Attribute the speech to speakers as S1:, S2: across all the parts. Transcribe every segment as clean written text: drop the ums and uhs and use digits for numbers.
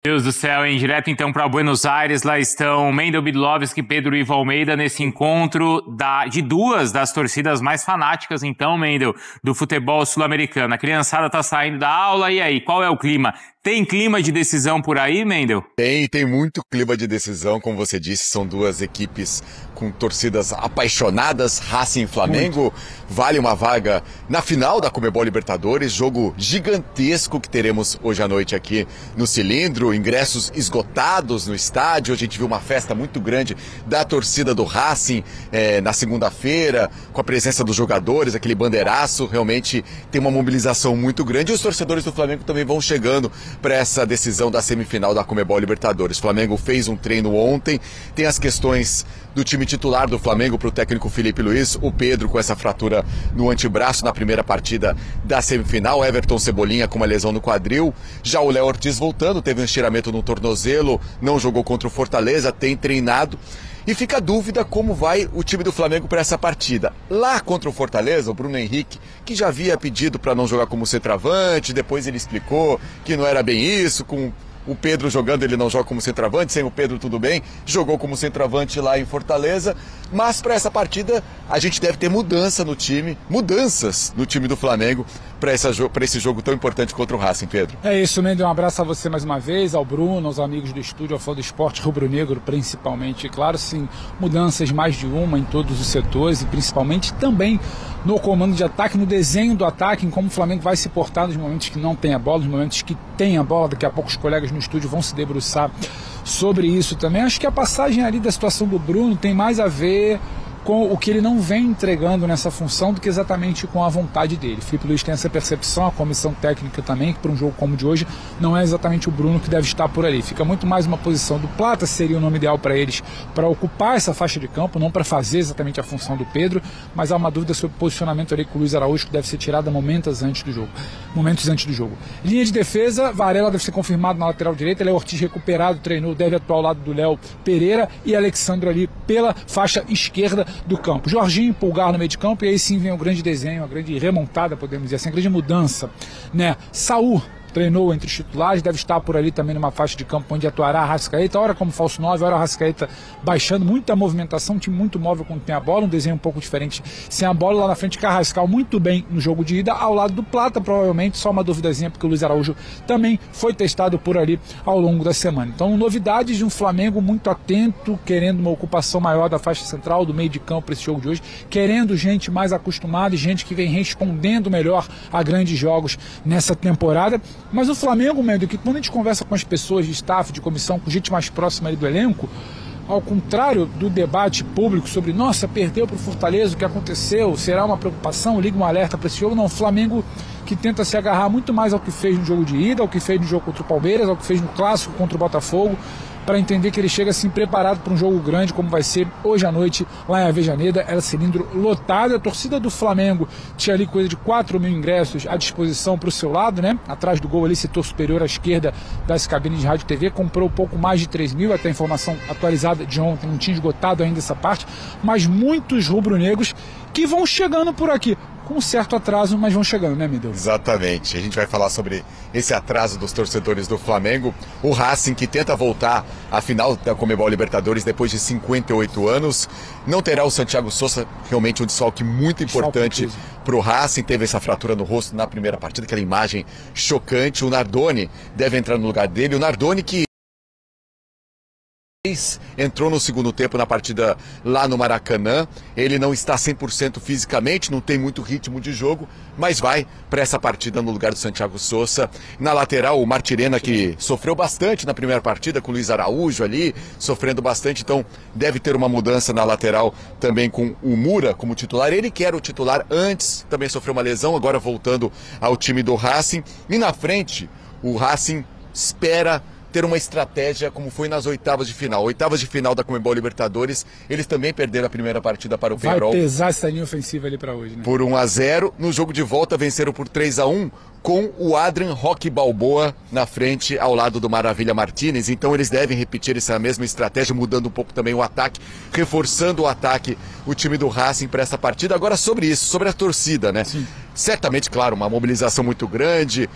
S1: Deus do céu, hein? Direto então para Buenos Aires, lá estão Mendel Bidlovski, Pedro Ivo Almeida nesse encontro de duas das torcidas mais fanáticas, então, Mendel, do futebol sul-americano. A criançada tá saindo da aula, e aí, qual é o clima? Tem clima de decisão por aí, Mendel?
S2: Tem muito clima de decisão, como você disse, são duas equipes com torcidas apaixonadas, Racing e Flamengo, muito. Vale uma vaga na final da Conmebol Libertadores, jogo gigantesco que teremos hoje à noite aqui no Cilindro, ingressos esgotados no estádio, a gente viu uma festa muito grande da torcida do Racing na segunda-feira, com a presença dos jogadores, aquele bandeiraço, realmente tem uma mobilização muito grande, e os torcedores do Flamengo também vão chegando para essa decisão da semifinal da Conmebol Libertadores. O Flamengo fez um treino ontem, tem as questões do time titular do Flamengo para o técnico Felipe Luiz, o Pedro com essa fratura no antebraço na primeira partida da semifinal, Everton Cebolinha com uma lesão no quadril, já o Léo Ortiz voltando, teve um estiramento no tornozelo, não jogou contra o Fortaleza, tem treinado. E fica a dúvida como vai o time do Flamengo para essa partida. Lá contra o Fortaleza, o Bruno Henrique, que já havia pedido para não jogar como centroavante, depois ele explicou que não era bem isso, com o Pedro jogando, ele não joga como centroavante, sem o Pedro tudo bem, jogou como centroavante lá em Fortaleza, mas para essa partida a gente deve ter mudanças no time do Flamengo para esse jogo tão importante contra o Racing, Pedro.
S3: É isso, Mendel, um abraço a você mais uma vez, ao Bruno, aos amigos do estúdio, ao fã do esporte rubro-negro principalmente, e claro, sim, mudanças mais de uma em todos os setores e principalmente também no comando de ataque, no desenho do ataque, em como o Flamengo vai se portar nos momentos que não tem a bola, nos momentos que tem a bola. Daqui a pouco os colegas no estúdio vão se debruçar sobre isso também. Acho que a passagem ali da situação do Bruno tem mais a ver com o que ele não vem entregando nessa função do que exatamente com a vontade dele. Felipe Luiz tem essa percepção, a comissão técnica também, que para um jogo como o de hoje não é exatamente o Bruno que deve estar por ali. Fica muito mais uma posição do Plata, seria o nome ideal para eles, para ocupar essa faixa de campo, não para fazer exatamente a função do Pedro, mas há uma dúvida sobre o posicionamento ali com o Luiz Araújo, que deve ser tirada momentos antes do jogo. Linha de defesa, Varela deve ser confirmado na lateral direita, Léo Ortiz recuperado, treinou, deve atuar ao lado do Léo Pereira e Alexandre ali pela faixa esquerda do campo. Jorginho, Pulgar no meio de campo, e aí sim vem o grande desenho, a grande remontada, podemos dizer assim, a grande mudança, né? Saúl treinou entre os titulares, deve estar por ali também numa faixa de campo onde atuará a Arrascaeta, hora como falso 9, hora a Arrascaeta baixando, muita movimentação, um time muito móvel quando tem a bola, um desenho um pouco diferente sem a bola, lá na frente Carrascal muito bem no jogo de ida, ao lado do Plata provavelmente, só uma duvidazinha porque o Luiz Araújo também foi testado por ali ao longo da semana. Então novidades de um Flamengo muito atento, querendo uma ocupação maior da faixa central, do meio de campo para esse jogo de hoje, querendo gente mais acostumada e gente que vem respondendo melhor a grandes jogos nessa temporada. Mas o Flamengo, Mendel, que quando a gente conversa com as pessoas de staff, de comissão, com gente mais próxima ali do elenco, ao contrário do debate público sobre, nossa, perdeu para o Fortaleza, o que aconteceu, será uma preocupação, liga um alerta para esse jogo, não, o Flamengo que tenta se agarrar muito mais ao que fez no jogo de ida, ao que fez no jogo contra o Palmeiras, ao que fez no Clássico contra o Botafogo, para entender que ele chega assim preparado para um jogo grande como vai ser hoje à noite lá em Avejaneda, era Cilindro lotado. A torcida do Flamengo tinha ali coisa de 4 mil ingressos à disposição para o seu lado, né? Atrás do gol ali, setor superior à esquerda das cabines de rádio e TV, comprou um pouco mais de 3 mil, até a informação atualizada de ontem, não tinha esgotado ainda essa parte, mas muitos rubro-negros que vão chegando por aqui. Com um certo atraso, mas vão chegando, né, Mendel?
S2: Exatamente. A gente vai falar sobre esse atraso dos torcedores do Flamengo. O Racing, que tenta voltar à final da Conmebol Libertadores depois de 58 anos. Não terá o Santiago Sousa, realmente um desfalque muito importante para o Racing. Teve essa fratura no rosto na primeira partida, aquela imagem chocante. O Nardoni deve entrar no lugar dele. O Nardoni que entrou no segundo tempo na partida lá no Maracanã. Ele não está 100% fisicamente, não tem muito ritmo de jogo, mas vai para essa partida no lugar do Santiago Sousa. Na lateral, o Martirena, que sofreu bastante na primeira partida com o Luiz Araújo ali, sofrendo bastante, então deve ter uma mudança na lateral também com o Mura como titular. Ele que era o titular antes, também sofreu uma lesão, agora voltando ao time do Racing. E na frente, o Racing espera ter uma estratégia como foi nas oitavas de final. Oitavas de final da Conmebol Libertadores, eles também perderam a primeira partida para o Peñarol.
S3: Vai pesar essa linha ofensiva ali para hoje, né?
S2: Por 1-0. No jogo de volta venceram por 3-1 com o Adrian Roque Balboa na frente ao lado do Maravilha Martínez. Então eles devem repetir essa mesma estratégia, mudando um pouco também o ataque, reforçando o ataque, o time do Racing para essa partida. Agora sobre isso, sobre a torcida, né?
S3: Sim.
S2: certamente, claro, uma mobilização muito grande,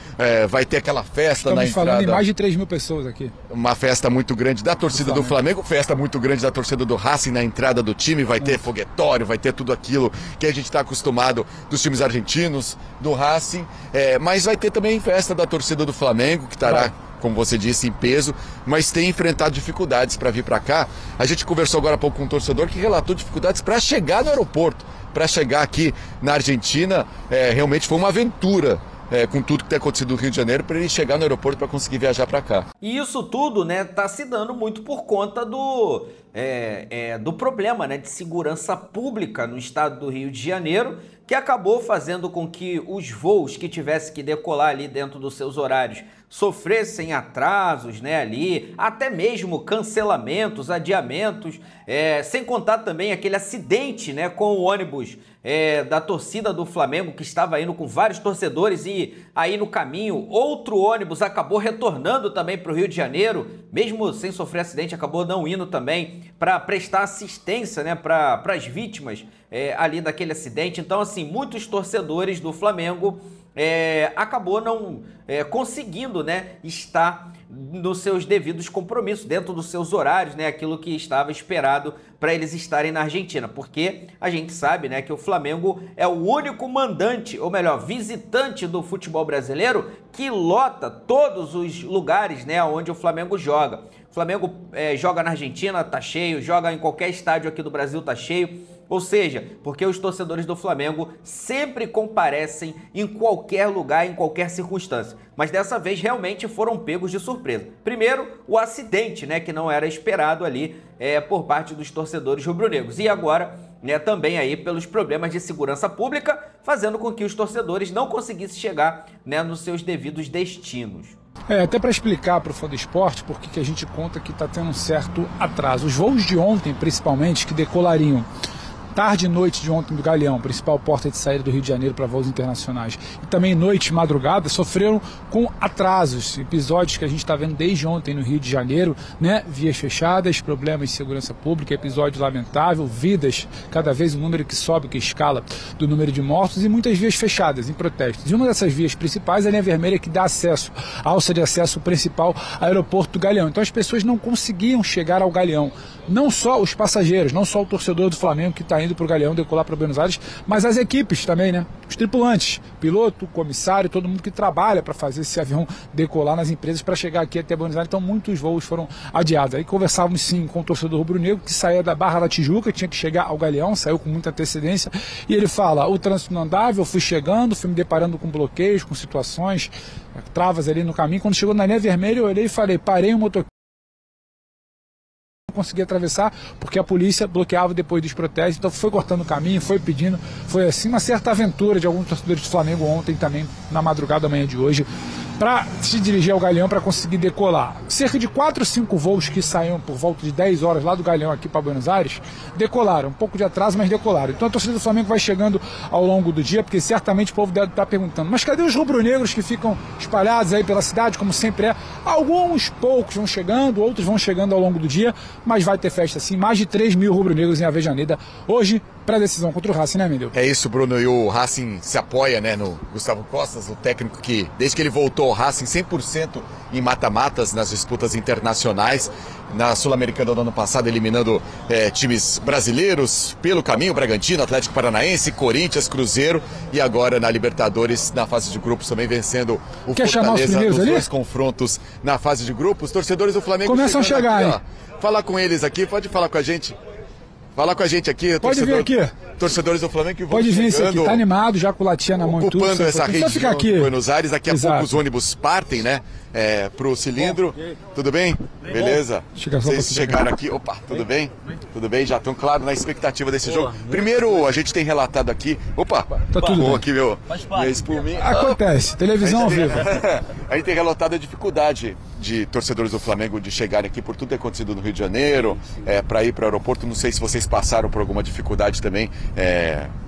S2: vai ter aquela festa na entrada.
S3: Estamos falando em mais de 3 mil pessoas aqui.
S2: Uma festa muito grande da torcida do Flamengo, festa muito grande da torcida do Racing na entrada do time, vai ter foguetório, vai ter tudo aquilo que a gente está acostumado dos times argentinos, do Racing, mas vai ter também festa da torcida do Flamengo, que estará, como você disse, em peso, mas tem enfrentado dificuldades para vir para cá. A gente conversou agora há pouco com um torcedor que relatou dificuldades para chegar no aeroporto, para chegar aqui na Argentina. Realmente foi uma aventura, com tudo que tem acontecido no Rio de Janeiro, para ele chegar no aeroporto para conseguir viajar para cá.
S4: E isso tudo, né, tá se dando muito por conta do problema, né, de segurança pública no estado do Rio de Janeiro, que acabou fazendo com que os voos que tivessem que decolar ali dentro dos seus horários sofressem atrasos, né, ali, até mesmo cancelamentos, adiamentos, sem contar também aquele acidente, né, com o ônibus da torcida do Flamengo, que estava indo com vários torcedores, e aí no caminho outro ônibus acabou retornando também para o Rio de Janeiro, mesmo sem sofrer acidente, acabou não indo também para prestar assistência, né, para as vítimas ali daquele acidente. Então, assim, muitos torcedores do Flamengo acabou não conseguindo, né, estar nos seus devidos compromissos, dentro dos seus horários, né, aquilo que estava esperado para eles estarem na Argentina, porque a gente sabe, né, que o Flamengo é o único mandante, ou melhor, visitante do futebol brasileiro que lota todos os lugares, né, onde o Flamengo joga. O Flamengo joga na Argentina, tá cheio, joga em qualquer estádio aqui do Brasil, tá cheio. Ou seja, porque os torcedores do Flamengo sempre comparecem em qualquer lugar, em qualquer circunstância. Mas dessa vez realmente foram pegos de surpresa. Primeiro, o acidente, né, que não era esperado ali por parte dos torcedores rubro-negros. E agora, né, também aí pelos problemas de segurança pública, fazendo com que os torcedores não conseguissem chegar, né, nos seus devidos destinos.
S3: Até para explicar para o fã do esporte por que a gente conta que está tendo um certo atraso. Os voos de ontem, principalmente, que decolariam tarde e noite de ontem do Galeão, principal porta de saída do Rio de Janeiro para voos internacionais, e também noite e madrugada, sofreram com atrasos, episódios que a gente está vendo desde ontem no Rio de Janeiro, né? Vias fechadas, problemas de segurança pública, episódio lamentável, vidas, cada vez um número que sobe, que escala do número de mortos, e muitas vias fechadas em protestos. E uma dessas vias principais é a linha vermelha, que dá acesso, a alça de acesso principal ao aeroporto do Galeão. Então as pessoas não conseguiam chegar ao Galeão, não só os passageiros, não só o torcedor do Flamengo que está indo para o Galeão decolar para Buenos Aires, mas as equipes também, né? Os tripulantes, piloto, comissário, todo mundo que trabalha para fazer esse avião decolar nas empresas para chegar aqui até Buenos Aires. Então muitos voos foram adiados. Aí conversávamos sim com o torcedor rubro-negro que saía da Barra da Tijuca, tinha que chegar ao Galeão, saiu com muita antecedência, e ele fala: o trânsito não andava, eu fui chegando, fui me deparando com bloqueios, com situações, travas ali no caminho. Quando chegou na linha vermelha, eu olhei e falei: parei um motoqueiro, consegui atravessar porque a polícia bloqueava depois dos protestos, então foi cortando o caminho, foi pedindo, foi assim uma certa aventura de alguns torcedores do Flamengo ontem também, na madrugada da manhã de hoje, para se dirigir ao Galeão para conseguir decolar. Cerca de 4 ou 5 voos que saíam por volta de 10 horas lá do Galeão aqui para Buenos Aires, decolaram, um pouco de atraso, mas decolaram. Então a torcida do Flamengo vai chegando ao longo do dia, porque certamente o povo deve estar perguntando: mas cadê os rubro-negros que ficam espalhados aí pela cidade, como sempre é? Alguns poucos vão chegando, outros vão chegando ao longo do dia, mas vai ter festa sim. Mais de 3 mil rubro-negros em Avejaneda hoje para a decisão contra o Racing, né, Mendel?
S2: É isso, Bruno, e o Racing se apoia, né, no Gustavo Costas, o técnico que, desde que ele voltou ao Racing, 100% em mata-matas nas disputas internacionais. Na Sul-Americana do ano passado, eliminando times brasileiros pelo caminho: Bragantino, Atlético Paranaense, Corinthians, Cruzeiro, e agora na Libertadores, na fase de grupos, também vencendo o Fortaleza nos dois confrontos na fase de grupos. Torcedores do Flamengo
S3: começam a chegar,
S2: aqui,
S3: hein?
S2: Fala com eles aqui, pode falar com a gente. Fala com a gente aqui,
S3: pode vir aqui.
S2: Torcedores do Flamengo que vão
S3: pode vir chegando, aqui, tá animado, já com latinha na mão e tudo.
S2: Ocupando essa região
S3: aqui
S2: de Buenos Aires. Daqui a pouco os ônibus partem, né, pro cilindro. Tudo bem? Beleza? Vocês chegaram aqui. Opa, tudo bem? Tudo bem? Já estão, claro, na expectativa desse jogo. Primeiro, a gente tem relatado aqui. Opa, tá tudo bom aqui, meu espuminha.
S3: Acontece, televisão ao vivo.
S2: A gente tem relatado a dificuldade de torcedores do Flamengo de chegarem aqui por tudo que tem acontecido no Rio de Janeiro, para ir para o aeroporto. Não sei se vocês passaram por alguma dificuldade também,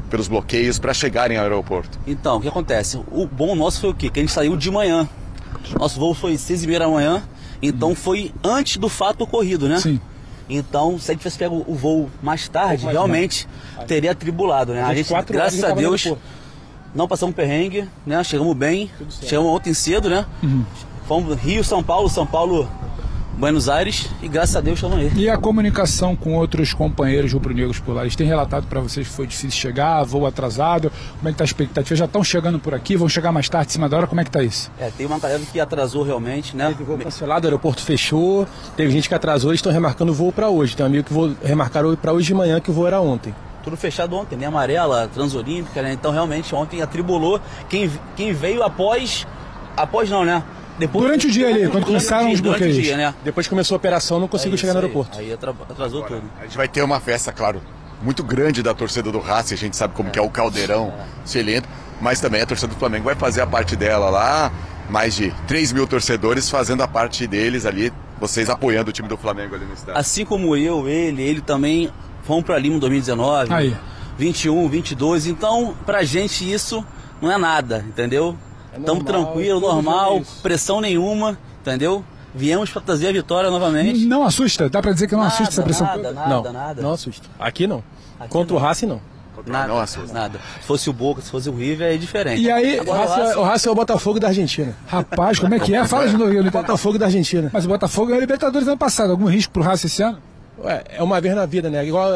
S2: pelos bloqueios para chegarem ao aeroporto.
S5: Então, o que acontece? O bom nosso foi o quê? Que a gente saiu de manhã. Nosso voo foi 6h30 da manhã, então foi antes do fato ocorrido, né?
S3: Sim.
S5: Então, se a gente tivesse pego o voo mais tarde, realmente teria atribulado, né? A gente, graças a Deus, não passamos perrengue, né? Chegamos bem, chegamos ontem cedo, né? Fomos Rio, São Paulo, Buenos Aires e graças a Deus estamos aí.
S3: E a comunicação com outros companheiros rubro-negros por lá? Eles têm relatado para vocês que foi difícil chegar, voo atrasado? Como é que está a expectativa? Já estão chegando por aqui, vão chegar mais tarde, em cima da hora? Como é que está isso?
S5: Tem uma galera que atrasou realmente, né?
S6: Teve voo cancelado, o aeroporto fechou, teve gente que atrasou, eles estão remarcando o voo para hoje. Tem um amigo que vou remarcar para hoje de manhã, que o voo era ontem.
S5: Tudo fechado ontem, né? Amarela, Transolímpica, né? Então realmente ontem atribulou quem veio após não, né?
S3: Durante o dia ali, quando começaram os bloqueios.
S5: Dia, né?
S6: Depois que começou a operação, não conseguiu chegar no aeroporto.
S5: Aí atrasou tudo.
S2: A gente vai ter uma festa, claro, muito grande da torcida do Racing, a gente sabe como que é o caldeirão cilindro, mas também a torcida do Flamengo vai fazer a parte dela lá, mais de 3 mil torcedores fazendo a parte deles ali, vocês apoiando o time do Flamengo ali no estádio.
S5: Assim como ele também fomos pra Lima em 2019,
S3: Aí.
S5: 21, 22, então pra gente isso não é nada, entendeu? Estamos tranquilos, normal, pressão nenhuma, entendeu? Viemos para trazer a vitória novamente.
S3: Não assusta? Dá para dizer que não assusta essa pressão?
S5: Nada.
S6: Não assusta. Aqui não. Contra o Racing, não.
S5: Nada,
S2: não assusta.
S5: Nada. Se fosse o Boca, se fosse o River, é diferente.
S3: E aí,
S6: O Racing é o Botafogo da Argentina.
S3: rapaz, como é que é? Fala de novo.
S6: Botafogo da Argentina.
S3: Mas o Botafogo é o Libertadores ano passado. Algum risco pro Racing esse ano?
S6: Ué, é uma vez na vida, né? Igual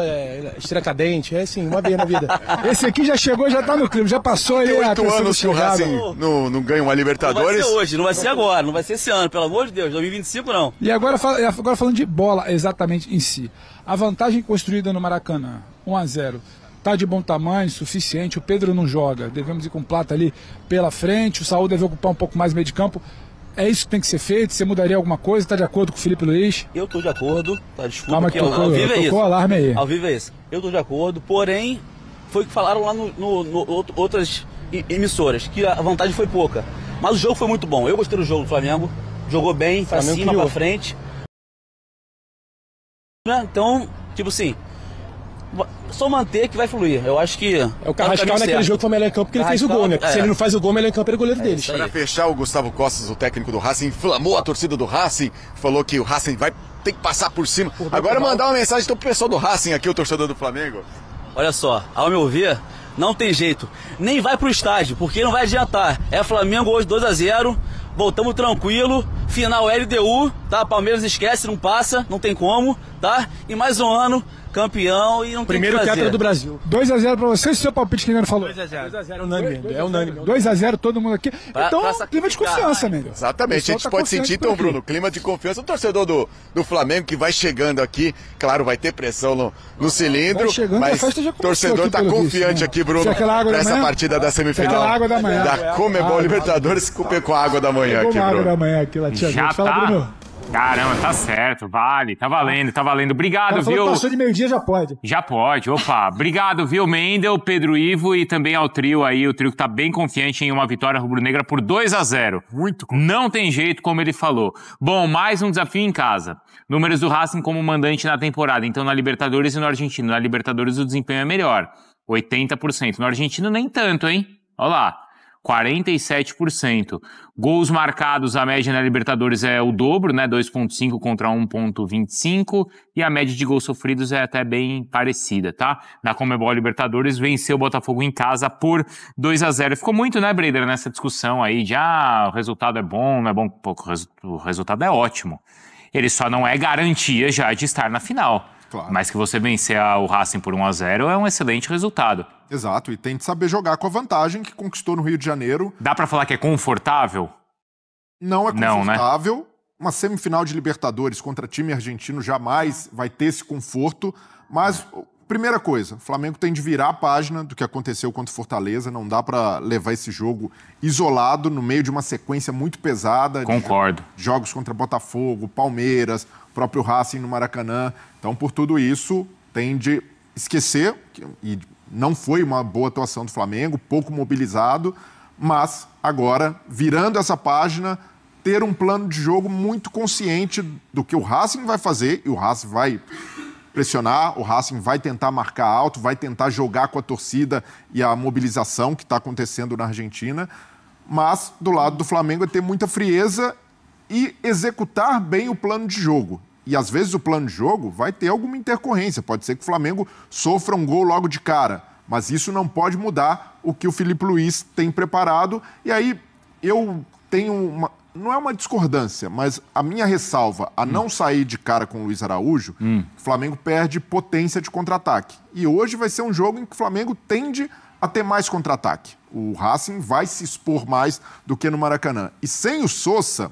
S6: Estrela Cadente, é assim, uma vez na vida.
S3: Esse aqui já chegou, já tá no clima, já passou ali
S2: Tem
S3: a
S2: 8
S3: pressão
S2: anos que o
S3: chegada.
S2: Racing não ganha uma
S5: Não vai
S2: Libertadores.
S5: ser hoje, não vai ser agora, não vai ser esse ano, pelo amor de Deus, 2025 não.
S3: E agora falando de bola exatamente em si. A vantagem construída no Maracanã, 1-0, tá de bom tamanho, suficiente. O Pedro não joga, devemos ir com o Plata ali pela frente. O Saúl deve ocupar um pouco mais o meio de campo. É isso que tem que ser feito? Você mudaria alguma coisa? Tá de acordo com o Felipe Luiz?
S5: Eu tô de acordo, tá? Desculpa,
S3: Calma
S5: que
S3: que
S5: ao vivo é isso.
S3: tocou o alarme aí.
S5: Ao vivo é isso. Eu tô de acordo, porém, foi o que falaram lá no outras emissoras, que a vantagem foi pouca. Mas o jogo foi muito bom. Eu gostei do jogo do Flamengo. Jogou bem, pra
S6: Flamengo
S5: cima,
S6: criou.
S5: pra frente. Então, tipo assim, só manter que vai fluir. Eu acho que
S6: É o Carrascal naquele jogo que foi melhor em campo porque ele fez o gol, né? Se ele não faz o gol, melhor em campo era o goleiro deles.
S5: isso aí.
S2: Para fechar, o Gustavo Costas, o técnico do Racing, inflamou a torcida do Racing, falou que o Racing vai ter que passar por cima. Agora mandar uma mensagem pro pessoal do Racing aqui, o torcedor do Flamengo.
S5: Olha só, ao meu ver, não tem jeito. Nem vai pro estádio, porque não vai adiantar. É Flamengo hoje 2-0, voltamos tranquilo, final LDU, tá? Palmeiras esquece, não passa, não tem como, tá? E mais um ano, campeão e não
S6: Primeiro
S5: tem o que fazer.
S6: tetra do Brasil.
S3: 2-0 pra você, seu palpite que ainda não falou.
S6: 2-0 é unânime. É unânime.
S3: 2-0, todo mundo aqui.
S5: Pra
S3: Então, clima de
S5: sacrificar.
S3: confiança, Mendes.
S2: Exatamente, a gente pode sentir, então, Bruno, clima de confiança. O torcedor do Flamengo que vai chegando aqui, claro, vai ter pressão no cilindro,
S3: Vai chegando, a
S2: mas
S3: festa já
S2: o
S3: começou
S2: torcedor
S3: aqui,
S2: tá
S3: pelo
S2: confiante
S3: visto, né?
S2: aqui, Bruno,
S3: Se aquela água
S2: pra
S3: da
S2: essa
S3: manhã?
S2: partida da
S3: Se
S2: semifinal
S3: aquela água da manhã.
S2: da Comebol Libertadores com a água da manhã aqui,
S3: Pegou uma água da
S2: Bruno.
S3: manhã aqui, lá, tia.
S1: Já
S3: Fala,
S1: tá.
S3: Bruno.
S1: Caramba, tá certo, vale, tá valendo, tá valendo. Obrigado,
S3: Ela falou
S1: viu?
S3: que passou de meio-dia, já pode.
S1: Já pode, opa. Obrigado, viu, Mendel, Pedro Ivo e também ao trio aí, o trio que tá bem confiante em uma vitória rubro-negra por 2-0.
S2: Muito
S1: Não tem jeito, como ele falou. Bom, mais um desafio em casa. Números do Racing como mandante na temporada, então na Libertadores e no Argentino. Na Libertadores o desempenho é melhor, 80%. No Argentino nem tanto, hein? Olha lá. 47%. Gols marcados, a média na Libertadores é o dobro, né? 2.5 contra 1.25. E a média de gols sofridos é até bem parecida, tá? Na Comebol Libertadores venceu o Botafogo em casa por 2-0. Ficou muito, né, Breider, nessa discussão aí de o resultado é bom, não é bom. Pô, o resultado é ótimo. Ele só não é garantia já de estar na final.
S7: Claro.
S1: Mas que você vencer o Racing por 1-0 é um excelente resultado.
S7: Exato, e tem de saber jogar com a vantagem que conquistou no Rio de Janeiro.
S1: Dá pra falar que é confortável?
S7: Não é
S1: Não, né?
S7: confortável. Uma semifinal de Libertadores contra time argentino jamais vai ter esse conforto. Mas, primeira coisa, o Flamengo tem de virar a página do que aconteceu contra o Fortaleza. Não dá pra levar esse jogo isolado no meio de uma sequência muito pesada.
S1: Concordo.
S7: De jogos contra Botafogo, Palmeiras, o próprio Racing no Maracanã. Então, por tudo isso, tem de esquecer, e não foi uma boa atuação do Flamengo, pouco mobilizado, mas agora, virando essa página, ter um plano de jogo muito consciente do que o Racing vai fazer, e o Racing vai pressionar, o Racing vai tentar marcar alto, vai tentar jogar com a torcida e a mobilização que está acontecendo na Argentina, mas do lado do Flamengo é ter muita frieza e executar bem o plano de jogo. E às vezes o plano de jogo vai ter alguma intercorrência, pode ser que o Flamengo sofra um gol logo de cara, Mas isso não pode mudar o que o Filipe Luís tem preparado. E aí eu tenho uma... Não é uma discordância, mas a minha ressalva a não sair de cara com o Luiz Araújo, o Flamengo perde potência de contra-ataque. E hoje vai ser um jogo em que o Flamengo tende a ter mais contra-ataque. O Racing vai se expor mais do que no Maracanã. E sem o Sousa,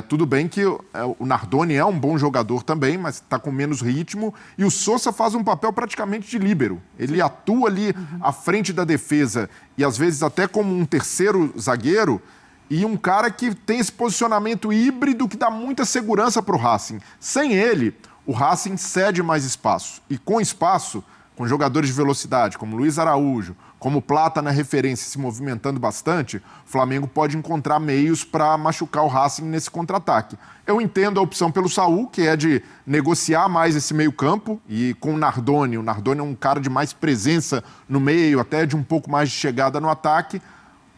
S7: tudo bem que o Nardoni é um bom jogador também, mas está com menos ritmo. E o Sousa faz um papel praticamente de líbero. Ele atua ali à frente da defesa e às vezes até como um terceiro zagueiro, e um cara que tem esse posicionamento híbrido que dá muita segurança para o Racing. Sem ele, o Racing cede mais espaço. E com espaço, com jogadores de velocidade, como Luiz Araújo, como Plata na referência se movimentando bastante, o Flamengo pode encontrar meios para machucar o Racing nesse contra-ataque. Eu entendo a opção pelo Saúl, que é de negociar mais esse meio-campo, e com o Nardoni é um cara de mais presença no meio, até de um pouco mais de chegada no ataque.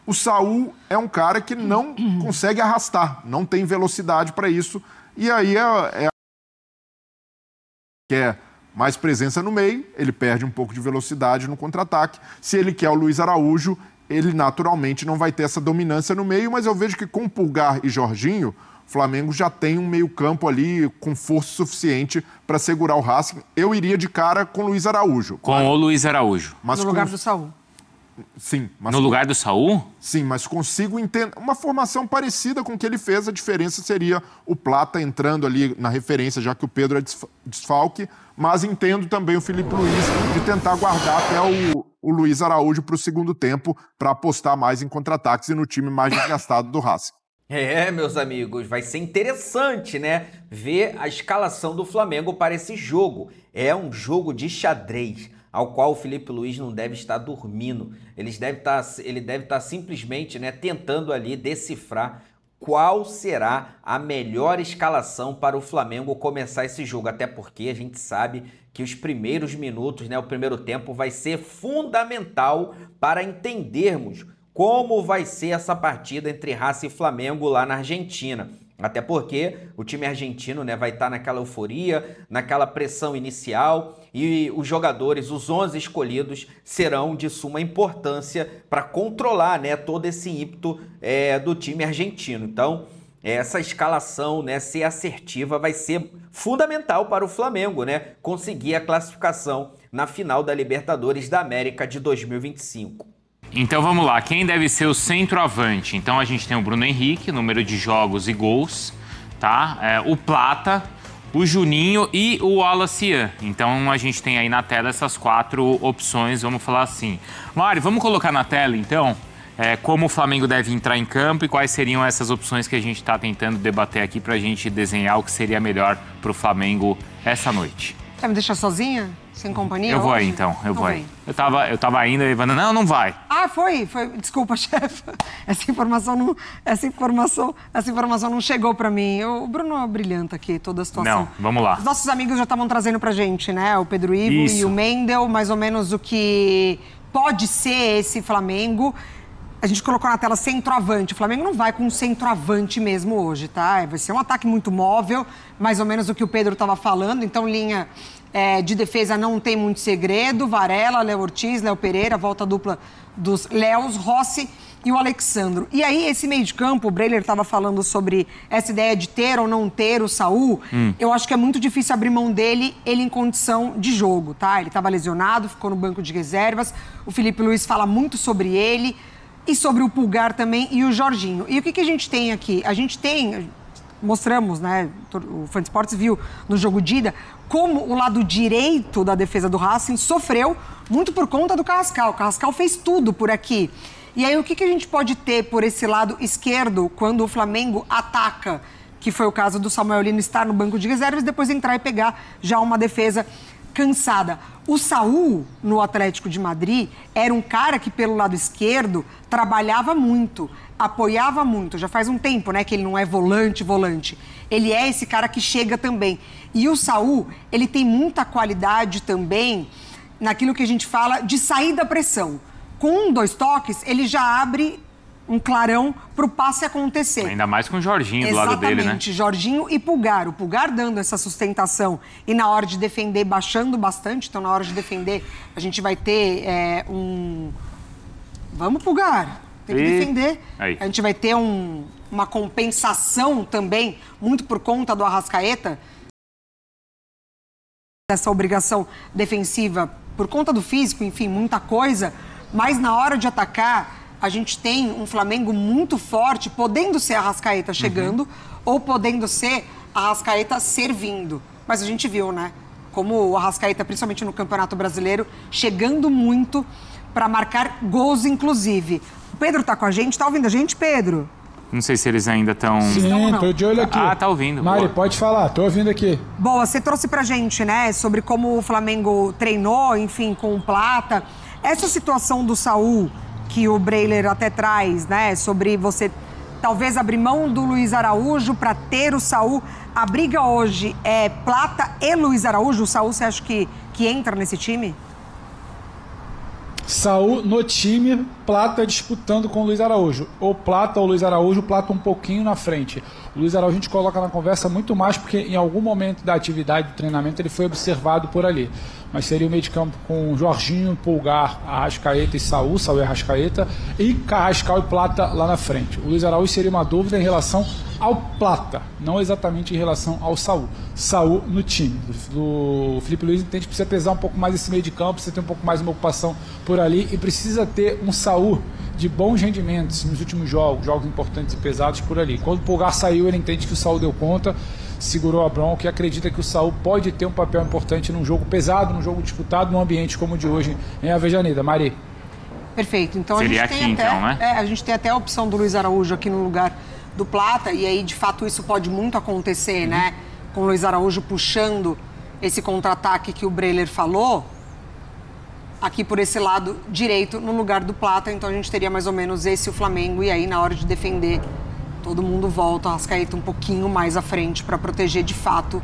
S7: O Saúl é um cara que não consegue arrastar, não tem velocidade para isso. E aí quer mais presença no meio, ele perde um pouco de velocidade no contra-ataque. Se ele quer o Luiz Araújo, ele naturalmente não vai ter essa dominância no meio, mas eu vejo que com Pulgar e Jorginho, o Flamengo já tem um meio-campo ali com força suficiente para segurar o Racing. Eu iria de cara com o Luiz Araújo.
S1: Com o Luiz Araújo.
S8: Mas no lugar do Saúl.
S7: Sim. Mas
S1: no lugar do Saúl?
S7: Sim, mas consigo entender. Uma formação parecida com o que ele fez, a diferença seria o Plata entrando ali na referência, já que o Pedro é desfalque, mas entendo também o Filipe Luís de tentar guardar até o Luiz Araújo para o segundo tempo, para apostar mais em contra-ataques e no time mais desgastado do Racing.
S4: Meus amigos, vai ser interessante, né? Ver a escalação do Flamengo para esse jogo. É um jogo de xadrez, ao qual o Filipe Luís não deve estar dormindo. Ele deve estar simplesmente, né, tentando ali decifrar qual será a melhor escalação para o Flamengo começar esse jogo. Até porque a gente sabe que os primeiros minutos, né, o primeiro tempo vai ser fundamental para entendermos como vai ser essa partida entre Racing e Flamengo lá na Argentina. Até porque o time argentino, né, vai estar naquela euforia, naquela pressão inicial, e os jogadores, os 11 escolhidos, serão de suma importância para controlar, né, todo esse ímpeto do time argentino. Então, essa escalação, né, ser assertiva vai ser fundamental para o Flamengo, né, conseguir a classificação na final da Libertadores da América de 2025.
S1: Então vamos lá, quem deve ser o centroavante? Então a gente tem o Bruno Henrique, número de jogos e gols, tá? O Plata, o Juninho e o Wallace. Então a gente tem aí na tela essas 4 opções, vamos falar assim. Mário, vamos colocar na tela então como o Flamengo deve entrar em campo e quais seriam essas opções que a gente está tentando debater aqui para a gente desenhar o que seria melhor para o Flamengo essa noite.
S8: Quer me deixar sozinha? Sem companhia?
S1: Eu vou
S8: hoje?
S1: aí, então. Eu vou
S8: vem.
S1: aí. Eu tava indo, Evandro, não vai.
S8: Ah, foi. Desculpa, chefe. Essa informação não chegou pra mim. O Bruno brilhanta aqui toda a situação.
S1: Não, vamos lá.
S8: Os nossos amigos já estavam trazendo pra gente, né? O Pedro Ivo e o Mendel, mais ou menos o que pode ser esse Flamengo. A gente colocou na tela centroavante. O Flamengo não vai com um centroavante mesmo hoje, tá? Vai ser um ataque muito móvel, mais ou menos o que o Pedro estava falando. Então, linha de defesa não tem muito segredo. Varela, Léo Ortiz, Léo Pereira, volta dupla dos Léos, Rossi e o Alexandro. E aí, esse meio de campo, o Breiler estava falando sobre essa ideia de ter ou não ter o Saúl. Eu acho que é muito difícil abrir mão dele, ele em condição de jogo, tá? Ele estava lesionado, ficou no banco de reservas. O Filipe Luís fala muito sobre ele. E sobre o Pulgar também e o Jorginho. E o que a gente tem aqui? A gente tem, mostramos, né? O Fã de Esportes viu no jogo de ida, como o lado direito da defesa do Racing sofreu muito por conta do Carrascal. O Carrascal fez tudo por aqui. E aí, o que a gente pode ter por esse lado esquerdo quando o Flamengo ataca? Que foi o caso do Samuel Lino estar no banco de reservas e depois entrar e pegar já uma defesa cansada. O Saúl, no Atlético de Madrid, era um cara que, pelo lado esquerdo, trabalhava muito, apoiava muito. Já faz um tempo, né, que ele não é volante. Ele é esse cara que chega também. E o Saúl, ele tem muita qualidade também naquilo que a gente fala de sair da pressão. Com 1, 2 toques, ele já abre um clarão para o passe acontecer.
S1: Ainda mais com o Jorginho do lado dele, né?
S8: Exatamente, Jorginho e Pulgar. O Pulgar dando essa sustentação e na hora de defender baixando bastante. Então, na hora de defender, a gente vai ter Vamos, Pulgar. Tem que defender. Aí. A gente vai ter uma compensação também, muito por conta do Arrascaeta. Essa obrigação defensiva por conta do físico, enfim, muita coisa. Mas na hora de atacar, a gente tem um Flamengo muito forte, podendo ser Arrascaeta chegando ou podendo ser Arrascaeta servindo. Mas a gente viu, né? Como o Arrascaeta, principalmente no Campeonato Brasileiro, chegando muito para marcar gols, inclusive. O Pedro tá com a gente, tá ouvindo a gente, Pedro?
S1: Não sei se eles ainda estão...
S3: Sim, tô de olho aqui.
S1: Ah, tá ouvindo.
S3: Mari,
S1: boa.
S3: pode falar, tô ouvindo aqui.
S8: Boa, você trouxe pra gente, né, sobre como o Flamengo treinou, enfim, com o Plata. Essa situação do Saul, que o Breiler até traz, né, sobre você talvez abrir mão do Luiz Araújo para ter o Saul. A briga hoje é Plata e Luiz Araújo. O Saul, você acha que entra nesse time?
S3: Saul no time, Plata disputando com o Luiz Araújo. Ou Plata ou Luiz Araújo, Plata um pouquinho na frente. O Luiz Araújo a gente coloca na conversa muito mais porque em algum momento da atividade do treinamento ele foi observado por ali. Mas seria o meio de campo com Jorginho, Pulgar, Arrascaeta e Saul e Arrascaeta, e Carrascal e Plata lá na frente. O Luiz Araújo seria uma dúvida em relação ao Plata, não exatamente em relação ao Saul. Saul no time. O Felipe Luiz entende que precisa pesar um pouco mais esse meio de campo, precisa ter um pouco mais de uma ocupação por ali e precisa ter um Saul de bons rendimentos nos últimos jogos importantes e pesados por ali. Quando o Pulgar saiu, ele entende que o Saul deu conta, segurou a bronca e acredita que o Saul pode ter um papel importante num jogo pesado, num jogo disputado, num ambiente como o de hoje em Avejaneda. Mari?
S8: Perfeito. Então
S1: seria
S8: a gente
S1: aqui,
S8: tem até,
S1: então, né?
S8: a gente tem até a opção do Luiz Araújo aqui no lugar do Plata, e aí, de fato, isso pode muito acontecer, né? Com o Luiz Araújo puxando esse contra-ataque que o Breiler falou, aqui por esse lado direito, no lugar do Plata. Então a gente teria mais ou menos esse o Flamengo, e aí, na hora de defender, todo mundo volta, a Arrascaeta um pouquinho mais à frente para proteger, de fato,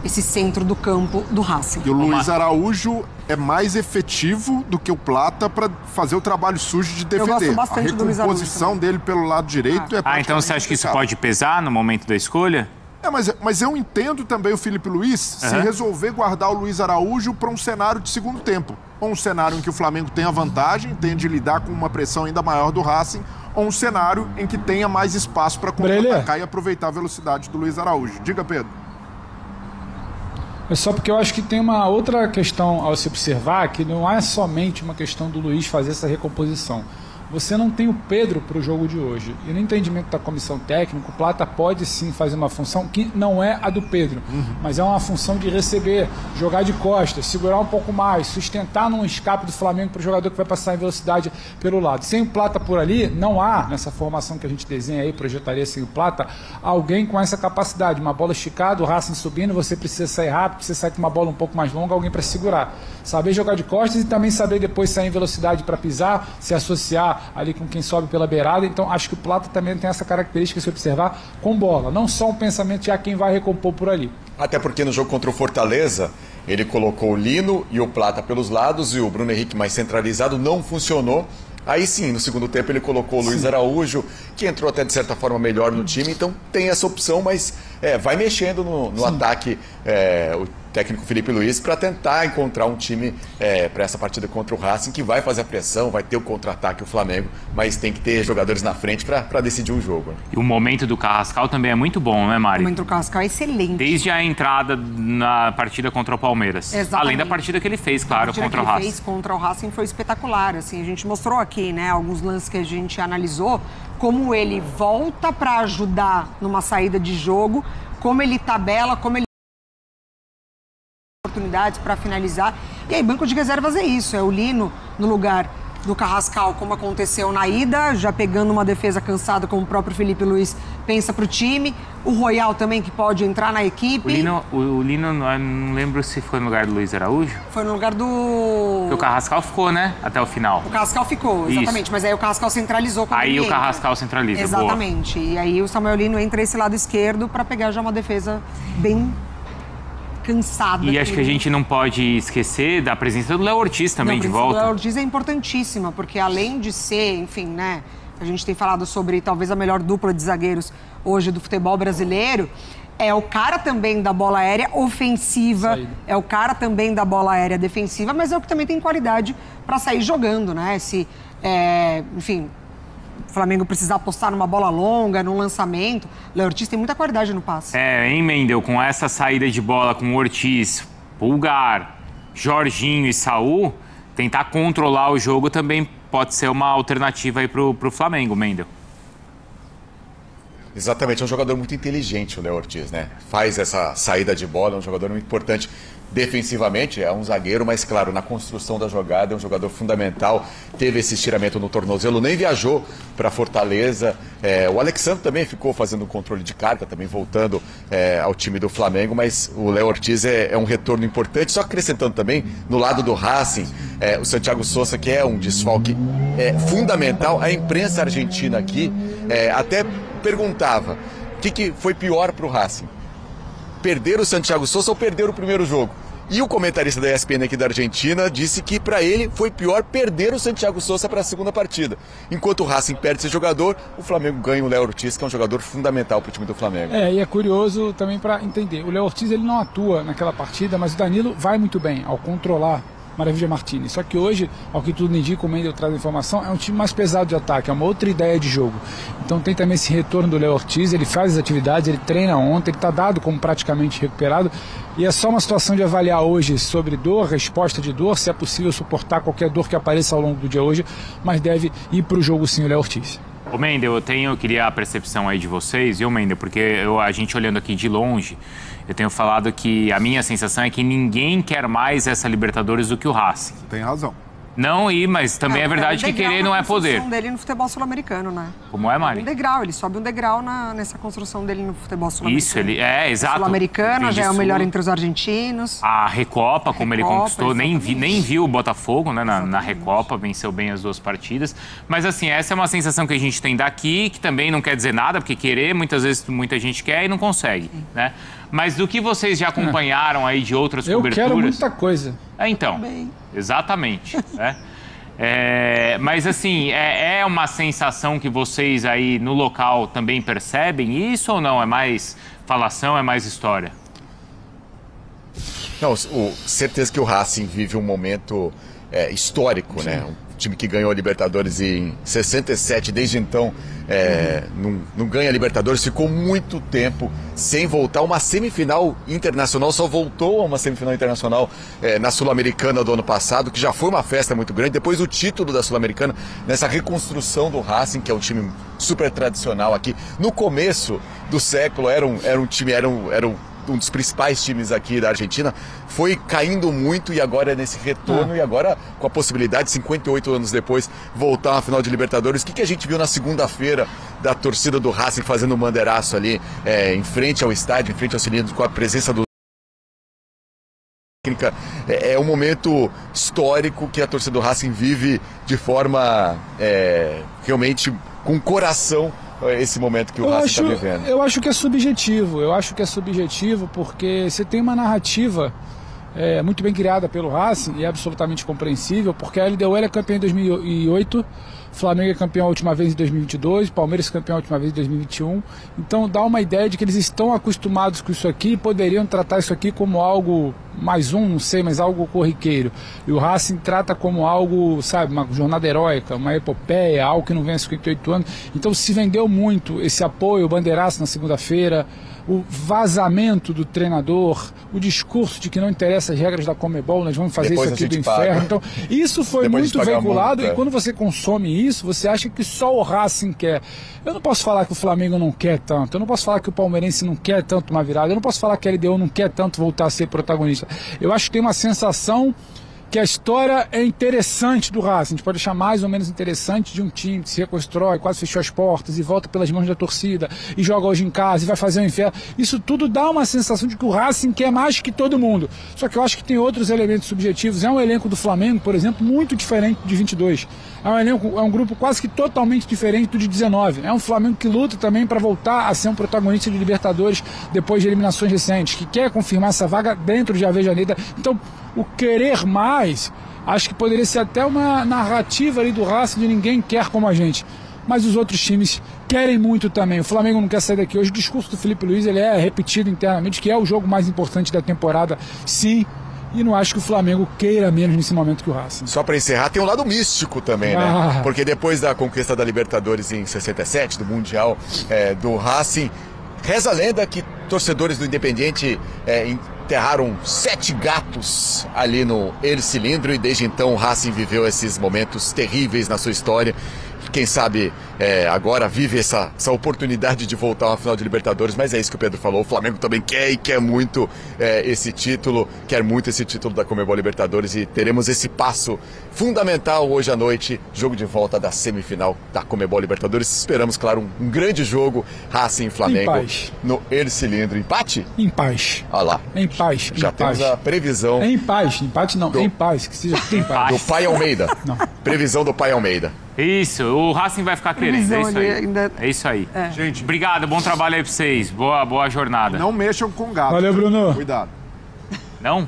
S8: esse centro do campo do Racing.
S7: E o Luiz Araújo é mais efetivo do que o Plata para fazer o trabalho sujo de defender.
S8: Eu gosto bastante do Luiz Araújo.
S7: A recomposição dele pelo lado direito é
S1: então você acha que isso pode pesar no momento da escolha?
S7: Mas eu entendo também o Felipe Luiz se resolver guardar o Luiz Araújo para um cenário de segundo tempo. Ou um cenário em que o Flamengo tem a vantagem, tem de lidar com uma pressão ainda maior do Racing, ou um cenário em que tenha mais espaço para contra-atacar e aproveitar a velocidade do Luiz Araújo. Diga, Pedro.
S3: É só porque eu acho que tem uma outra questão ao se observar, que não é somente uma questão do Luiz fazer essa recomposição. Você não tem o Pedro para o jogo de hoje. E no entendimento da comissão técnica, o Plata pode sim fazer uma função que não é a do Pedro, mas é uma função de receber, jogar de costas, segurar um pouco mais, sustentar num escape do Flamengo para o jogador que vai passar em velocidade pelo lado. Sem o Plata por ali, não há, nessa formação que a gente desenha aí, projetaria sem o Plata, alguém com essa capacidade. Uma bola esticada, o Racing subindo, você precisa sair rápido, precisa sair com uma bola um pouco mais longa, alguém para segurar. Saber jogar de costas e também saber depois sair em velocidade para pisar, se associar ali com quem sobe pela beirada. Então acho que o Plata também tem essa característica de se observar com bola, não só um pensamento de quem vai recompor por ali.
S2: Até porque no jogo contra o Fortaleza ele colocou o Lino e o Plata pelos lados e o Bruno Henrique mais centralizado, não funcionou. Aí sim, no segundo tempo ele colocou o Luiz Araújo, que entrou até de certa forma melhor no time, então tem essa opção, mas vai mexendo no ataque o técnico Felipe Luiz para tentar encontrar um time para essa partida contra o Racing que vai fazer a pressão, vai ter o contra-ataque o Flamengo, mas tem que ter jogadores na frente para decidir um jogo.
S1: E o momento do Carrascal também é muito bom, né, Mari?
S8: O momento do Carrascal é excelente.
S1: Desde a entrada na partida contra o Palmeiras.
S8: Exatamente.
S1: Além da partida que ele fez, claro, contra o Racing. A partida que ele fez
S8: contra o Racing foi espetacular. Assim, a gente mostrou aqui, né, alguns lances que a gente analisou, como ele volta para ajudar numa saída de jogo, como ele tabela, como ele oportunidades para finalizar. E aí, banco de reservas é isso, é o Lino no lugar do Carrascal, como aconteceu na ida, já pegando uma defesa cansada, como o próprio Felipe Luiz pensa para o time. O Royal também, que pode entrar na equipe.
S1: O Lino, não lembro se foi no lugar do Luiz Araújo.
S8: Foi no lugar do...
S1: Porque o Carrascal ficou, né? Até o final.
S8: O Carrascal ficou, exatamente. Isso. Mas aí o Carrascal centralizou.
S1: Aí o Carrascal centraliza,
S8: exatamente.
S1: Boa.
S8: E aí o Samuel Lino entra esse lado esquerdo para pegar já uma defesa bem cansada.
S1: E acho que a gente não pode esquecer da presença do Léo Ortiz também de volta.
S8: O Léo Ortiz é importantíssima, porque além de ser, enfim, né, a gente tem falado sobre talvez a melhor dupla de zagueiros hoje do futebol brasileiro, é o cara também da bola aérea ofensiva, é o cara também da bola aérea defensiva, mas é o que também tem qualidade para sair jogando, né? Enfim, o Flamengo precisar apostar numa bola longa, num lançamento, o Léo Ortiz tem muita qualidade no passe.
S1: Hein, Mendel, com essa saída de bola com o Ortiz, Pulgar, Jorginho e Saul, tentar controlar o jogo também pode ser uma alternativa aí pro Flamengo, Mendel.
S2: Exatamente, é um jogador muito inteligente o Léo Ortiz, né? Faz essa saída de bola, é um jogador muito importante defensivamente, é um zagueiro, mas claro, na construção da jogada é um jogador fundamental. Teve esse estiramento no tornozelo, nem viajou para Fortaleza. O Alexandre também ficou fazendo um controle de carga, também voltando ao time do Flamengo, mas o Léo Ortiz é um retorno importante. Só acrescentando também, no lado do Racing, o Santiago Sousa, que é um desfalque fundamental. A imprensa argentina aqui até perguntava o que foi pior para o Racing: perder o Santiago Sousa ou perder o primeiro jogo? E o comentarista da ESPN aqui da Argentina disse que para ele foi pior perder o Santiago Sousa para a segunda partida. Enquanto o Racing perde esse jogador, o Flamengo ganha o Léo Ortiz, que é um jogador fundamental para o time do Flamengo.
S3: E é curioso também para entender, o Léo Ortiz ele não atua naquela partida, mas o Danilo vai muito bem ao controlar Maravilha Martínez. Só que hoje, ao que tudo indica, o Mendel traz a informação, é um time mais pesado de ataque, é uma outra ideia de jogo. Então tem também esse retorno do Léo Ortiz, ele faz as atividades, ele treina ontem, ele está dado como praticamente recuperado, e é só uma situação de avaliar hoje sobre dor, resposta de dor, se é possível suportar qualquer dor que apareça ao longo do dia hoje, mas deve ir para o jogo sim o Léo Ortiz.
S1: Ô Mendel, eu queria a percepção aí de vocês, viu, Mendel? Porque a gente olhando aqui de longe, eu tenho falado que a minha sensação é que ninguém quer mais essa Libertadores do que o Racing.
S7: Tem razão.
S1: Não, mas também é verdade que querer não é poder.
S8: A construção dele no futebol sul-americano, né?
S1: Como é, Mari?
S8: Um degrau, ele sobe um degrau nessa construção dele no futebol sul-americano.
S1: Isso, exato.
S8: Sul-americana, já é o melhor entre os argentinos.
S1: A Recopa, como ele conquistou, nem viu o Botafogo, né, na Recopa, venceu bem as 2 partidas. Mas assim, essa é uma sensação que a gente tem daqui, que também não quer dizer nada, porque querer, muitas vezes, muita gente quer e não consegue, né? Mas do que vocês já acompanharam aí de outras coberturas...
S3: Eu quero muita coisa.
S1: Então, exatamente. Né? Mas assim, é uma sensação que vocês aí no local também percebem isso ou não? É mais falação, é mais história?
S2: Não, certeza que o Racing vive um momento histórico, né? Um time que ganhou a Libertadores em 67, desde então não ganha a Libertadores, ficou muito tempo sem voltar. Uma semifinal internacional, só voltou a uma semifinal internacional na Sul-Americana do ano passado, que já foi uma festa muito grande. Depois o título da Sul-Americana, nessa reconstrução do Racing, que é um time super tradicional aqui. No começo do século era um time, era um dos principais times aqui da Argentina, foi caindo muito e agora é nesse retorno e agora com a possibilidade, 58 anos depois, voltar à final de Libertadores. O que a gente viu na segunda-feira da torcida do Racing fazendo um bandeiraço ali em frente ao estádio, em frente ao cilindro, com a presença do técnica, é um momento histórico que a torcida do Racing vive de forma realmente com coração. Esse momento que o Racing está vivendo.
S3: Eu acho que é subjetivo. Eu acho que é subjetivo porque você tem uma narrativa muito bem criada pelo Racing e é absolutamente compreensível, porque a LDU é campeã em 2008, Flamengo é campeão a última vez em 2022, Palmeiras é campeão a última vez em 2021. Então dá uma ideia de que eles estão acostumados com isso aqui e poderiam tratar isso aqui como algo mais não sei, mas algo corriqueiro. E o Racing trata como algo, sabe, uma jornada heróica, uma epopeia, algo que não vem há 58 anos. Então se vendeu muito esse apoio, o bandeiraço na segunda-feira, o vazamento do treinador, o discurso de que não interessa as regras da Conmebol, nós vamos fazer
S2: depois
S3: isso aqui do inferno. Então, isso foi
S2: depois
S3: muito veiculado e quando você consome isso, você acha que só o Racing quer. Eu não posso falar que o Flamengo não quer tanto, eu não posso falar que o Palmeirense não quer tanto uma virada, eu não posso falar que a LDU não quer tanto voltar a ser protagonista. Eu acho que tem uma sensação que a história é interessante do Racing, a gente pode achar mais ou menos interessante de um time que se reconstrói, quase fechou as portas e volta pelas mãos da torcida e joga hoje em casa e vai fazer o inferno. Isso tudo dá uma sensação de que o Racing quer mais que todo mundo. Só que eu acho que tem outros elementos subjetivos. É um elenco do Flamengo, por exemplo, muito diferente do de 22. É um grupo quase que totalmente diferente do de 19. É um Flamengo que luta também para voltar a ser um protagonista de Libertadores depois de eliminações recentes, que quer confirmar essa vaga dentro de Avejaneda. Então, o querer mais, acho que poderia ser até uma narrativa ali do Racing de ninguém quer como a gente. mas os outros times querem muito também. O Flamengo não quer sair daqui. Hoje o discurso do Felipe Luiz ele é repetido internamente, que é o jogo mais importante da temporada, sim. E não acho que o Flamengo queira menos nesse momento que o Racing.
S2: Só para encerrar, tem um lado místico também, né? Porque depois da conquista da Libertadores em 67, do Mundial do Racing, reza a lenda que torcedores do Independiente enterraram 7 gatos ali no El Cilindro e desde então o Racing viveu esses momentos terríveis na sua história. Quem sabe agora vive essa oportunidade de voltar a uma final de Libertadores, mas é isso que o Pedro falou, o Flamengo também quer e quer muito esse título, quer muito esse título da Conmebol Libertadores e teremos esse passo fundamental hoje à noite, jogo de volta da semifinal da Conmebol Libertadores. Esperamos, claro, um grande jogo, Racing e Flamengo no El Cilindro. Empate?
S3: Em paz.
S2: Olha lá.
S3: Em paz.
S2: Já temos a previsão.
S3: Em paz. Empate não, em paz. Que seja em paz.
S2: Do Pai Almeida.
S3: Não.
S2: Previsão do Pai Almeida.
S1: Isso, o Racing vai ficar querendo, é isso aí. É isso aí.
S7: Gente,
S1: obrigado, bom trabalho aí pra vocês. Boa jornada.
S7: não mexam com gato.
S3: Valeu, Bruno.
S7: Cuidado.
S1: Não?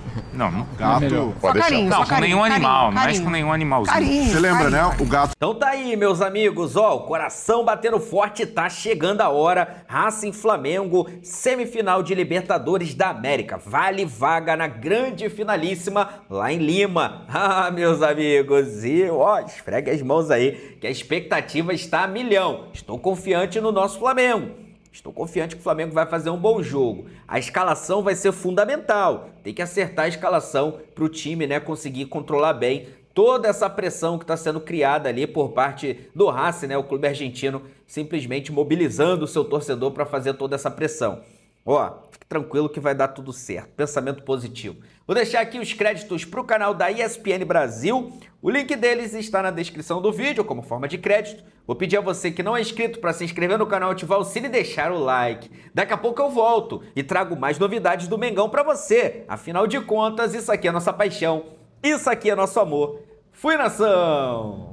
S7: Gato.
S2: Pode deixar.
S8: Carinho,
S1: Não, com nenhum animal. Não mexe
S8: carinho.
S1: com nenhum animalzinho.
S8: Carinho.
S7: Você lembra, né? O gato.
S4: Então tá aí, meus amigos, ó, o coração batendo forte, tá chegando a hora. Racing Flamengo, semifinal de Libertadores da América. Vale vaga na grande finalíssima lá em Lima. Ah, meus amigos, e ó, esfregue as mãos aí, que a expectativa está a milhão. Estou confiante no nosso Flamengo. Estou confiante que o Flamengo vai fazer um bom jogo. A escalação vai ser fundamental. Tem que acertar a escalação para o time, né, conseguir controlar bem toda essa pressão que está sendo criada ali por parte do Racing, né, o clube argentino simplesmente mobilizando o seu torcedor para fazer toda essa pressão. Ó, fique tranquilo que vai dar tudo certo. Pensamento positivo. Vou deixar aqui os créditos para o canal da ESPN Brasil. O link deles está na descrição do vídeo, como forma de crédito. Vou pedir a você que não é inscrito para se inscrever no canal, ativar o sino e deixar o like. Daqui a pouco eu volto e trago mais novidades do Mengão para você. Afinal de contas, isso aqui é nossa paixão. Isso aqui é nosso amor. Fui, nação!